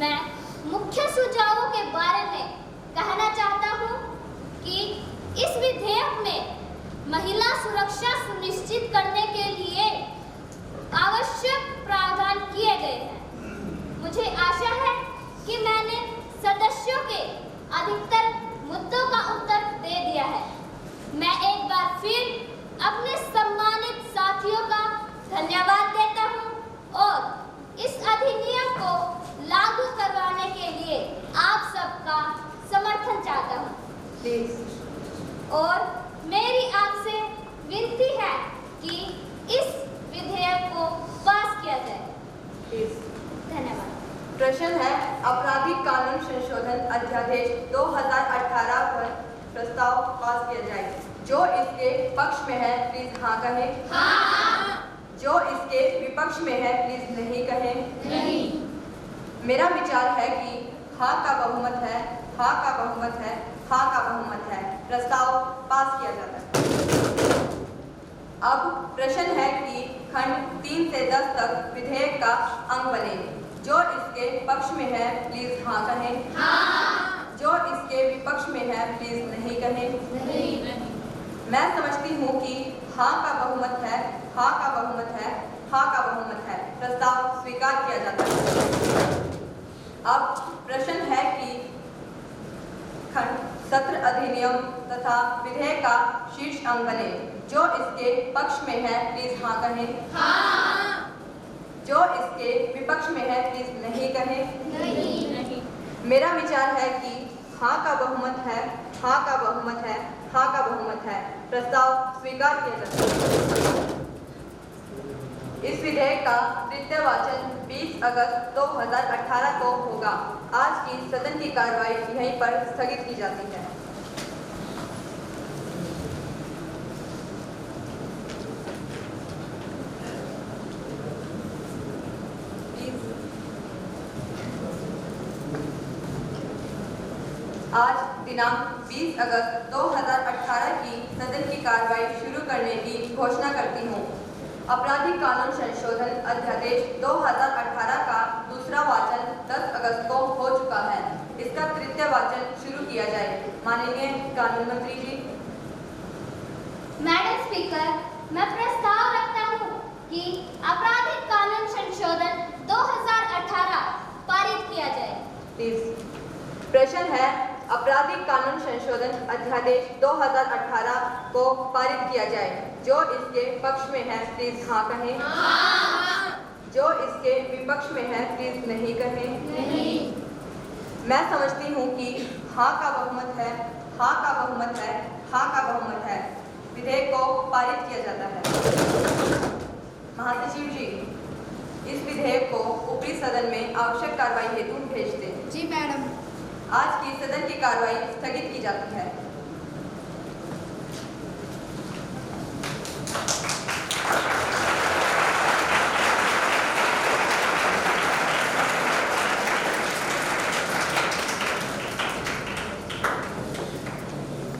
मैं मुख्य सुझावों के बारे में कहना चाहता हूँ कि इस विधेयक में महिला सुरक्षा सुनिश्चित करने के लिए आवश्यक प्रावधान किए गए हैं। मुझे आशा है कि मैंने सदस्यों के अधिकतर मुद्दों का उत्तर दे दिया है। मैं एक बार फिर अपने सम्मानित साथियों का धन्यवाद देता हूं और इस अधिनियम को लागू करवाने के लिए आप सबका समर्थन चाहता हूं। और मेरी आपसे विनती है कि इस विधेयक को पास किया जाए। धन्यवाद। प्रश्न है आपराधिक कानून संशोधन अध्यादेश 2018 पर प्रस्ताव पास किया जाए। जो इसके पक्ष में है प्लीज हाँ कहे। हाँ। जो इसके विपक्ष में है प्लीज नहीं कहे। नहीं। मेरा विचार है कि हाँ का बहुमत है, हाँ का बहुमत है, हाँ का बहुमत है। प्रस्ताव पास किया जाता है। अब प्रश्न है कि खंड 3 से 10 तक विधेयक का अंग बने। जो इसके पक्ष में है प्लीज हाँ कहें। हाँ। जो इसके विपक्ष में है प्लीज नहीं कहें। नहीं। मैं समझती हूँ कि हाँ का बहुमत है, हाँ का बहुमत है, हाँ का बहुमत है। प्रस्ताव स्वीकार किया जाता है। अब प्रश्न है कि खंड सत्र अधिनियम तथा विधेयक का शीर्ष अंग बने। जो इसके पक्ष में है प्लीज हाँ कहें। हाँ। जो इसके विपक्ष में है प्लीज नहीं कहें। नहीं। मेरा विचार है कि हाँ का बहुमत है, हाँ का बहुमत है, हाँ का बहुमत है। प्रस्ताव स्वीकार किया जाता है। इस विधेयक का तृतीय वाचन 20 अगस्त 2018 को होगा। आज की सदन की कार्रवाई यहीं पर स्थगित की जाती है। आज दिनांक 20 अगस्त 2018 की सदन की कार्रवाई शुरू करने की घोषणा करती हूँ। आपराधिक कानून संशोधन अध्यादेश 2018 का दूसरा वाचन 10 अगस्त को हो चुका है। इसका तृतीय वाचन शुरू किया जाए। माननीय कानून मंत्री जी। मैडम स्पीकर, मैं प्रस्ताव रखता हूँ कि आपराधिक कानून संशोधन 2018 पारित किया जाए। प्लीज। प्रश्न है आपराधिक कानून संशोधन अध्यादेश 2018 को पारित किया जाए। जो इसके पक्ष में है प्लीज हाँ कहें। हाँ। जो इसके विपक्ष में है प्लीज नहीं कहें। नहीं। मैं समझती हूँ कि हाँ का बहुमत है, हाँ का बहुमत है, हाँ का बहुमत है। विधेयक को पारित किया जाता है। महासचिव जी, इस विधेयक को ऊपरी सदन में आवश्यक कार्रवाई हेतु भेज दें। जी मैडम। आज की सदन की कार्रवाई स्थगित की जाती है।